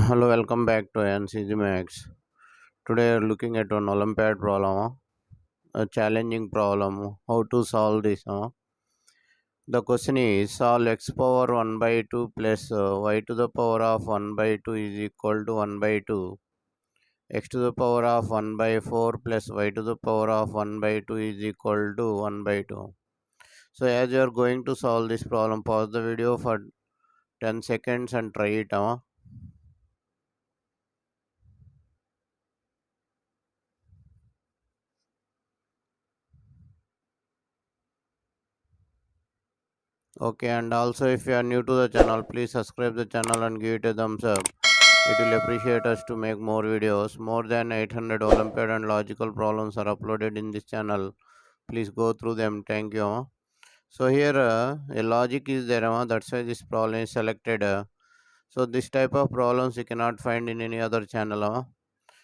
Hello, welcome back to AyaansEasyMath. Today we are looking at an olympiad problem, a challenging problem. How to solve this? The question is solve x power 1 by 2 plus y to the power of 1 by 2 is equal to 1 by 2. X to the power of 1 by 4 plus y to the power of 1 by 2 is equal to 1 by 2. So as you are going to solve this problem, pause the video for 10 seconds and try it. Okay, and also if you are new to the channel, please subscribe the channel and give it a thumbs up. It will appreciate us to make more videos. More than 800 Olympiad and logical problems are uploaded in this channel. Please go through them. Thank you. So here a logic is there. That's why this problem is selected. So this type of problems you cannot find in any other channel.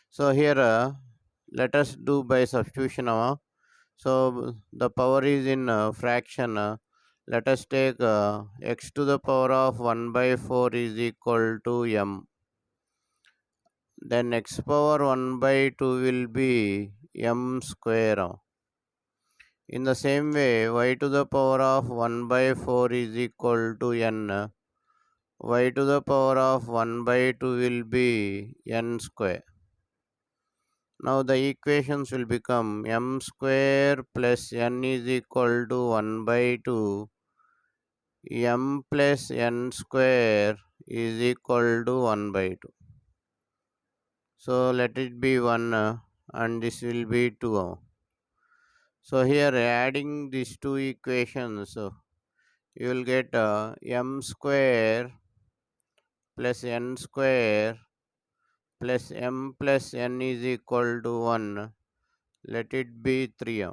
So here let us do by substitution. So the power is in fraction. Let us take x to the power of 1 by 4 is equal to m. Then x power 1 by 2 will be m square. In the same way, y to the power of 1 by 4 is equal to n. Y to the power of 1 by 2 will be n square. Now the equations will become m square plus n is equal to 1 by 2. M plus n square is equal to 1 by 2. So let it be 1 and this will be 2. So here adding these two equations, you will get m square plus n square plus m plus n is equal to 1. Let it be 3.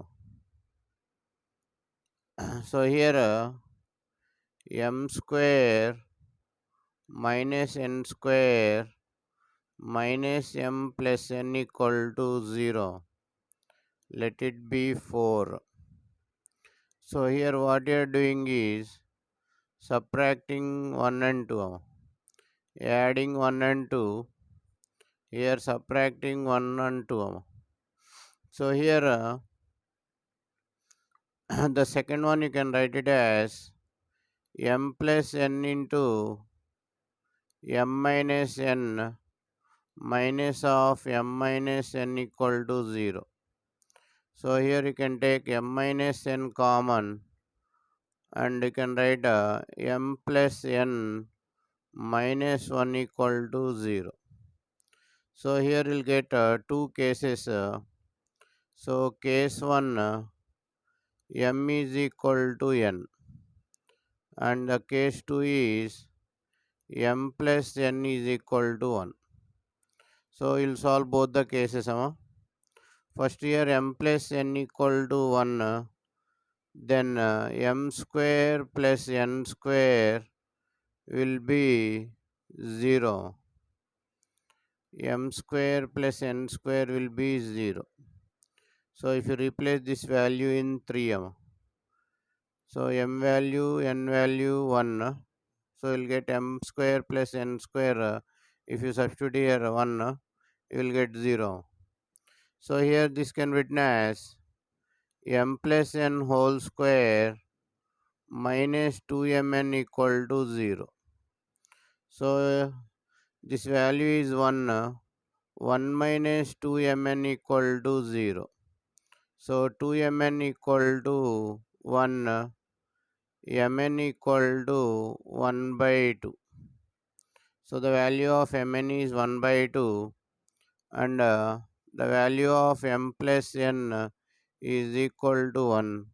So here m square minus n square minus m plus n equal to 0. Let it be 4. So here what you are doing is subtracting 1 and 2. Adding 1 and 2. Here subtracting 1 and 2. So here the second one you can write it as m plus n into m minus n minus of m minus n equal to 0. So here you can take m minus n common and you can write m plus n minus 1 equal to 0. So here you'll get two cases. So case 1 m is equal to n and the case 2 is m plus n is equal to 1. So you'll solve both the cases. First here m plus n equal to 1. Then m square plus n square will be 0. M square plus n square will be 0. So if you replace this value in 3, so m value, n value 1. So you'll get m square plus n square. If you substitute here 1, you will get 0. So here this can be written as m plus n whole square minus 2mn equal to 0. So this value is 1. 1 minus 2mn equal to 0. So 2mn equal to 1. Mn equal to 1 by 2. So the value of mn is 1 by 2 and the value of m plus n is equal to 1.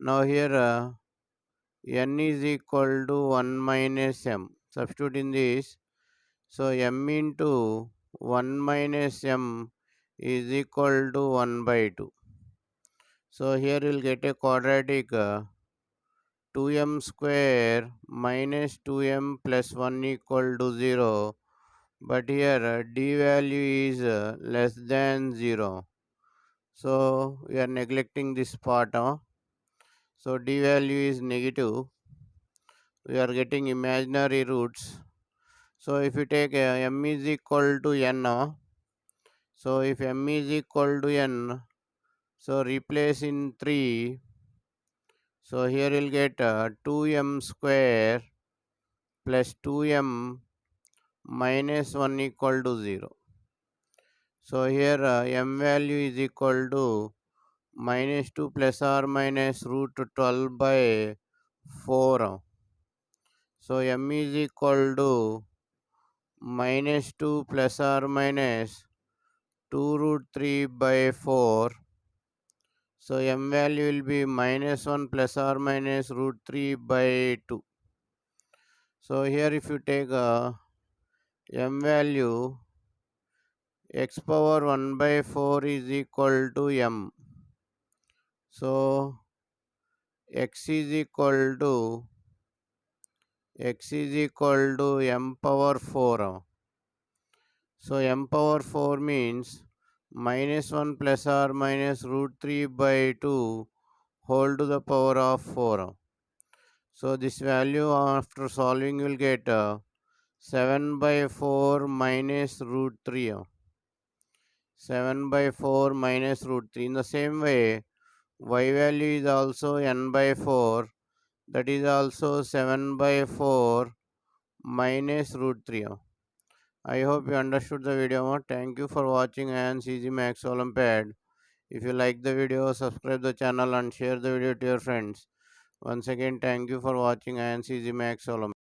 Now here n is equal to 1 minus m. Substitute in this. So m into 1 minus m is equal to 1 by 2. So here you will get a quadratic 2m square minus 2m plus 1 equal to 0. But here d value is less than 0. So we are neglecting this part. So d value is negative. We are getting imaginary roots. So if you take m is equal to n now, so if m is equal to n, so replace in 3. So here you'll get 2m square plus 2m minus 1 equal to 0. So here m value is equal to minus 2 plus or minus root 12 by 4. So m is equal to minus 2 plus or minus 2 root 3 by 4. So m value will be minus 1 plus or minus root 3 by 2. So here if you take m value, x power 1 by 4 is equal to m. So x is equal to m power 4. So m power 4 means minus 1 plus or minus root 3 by 2 whole to the power of 4. So this value after solving you will get 7 by 4 minus root 3. 7 by 4 minus root 3. In the same way, y value is also n by 4. That is also 7 by 4 minus root 3. I hope you understood the video. Thank you for watching AyaansEasyMath Olympiad. If you like the video, subscribe the channel and share the video to your friends. Once again, thank you for watching AyaansEasyMath Olympiad.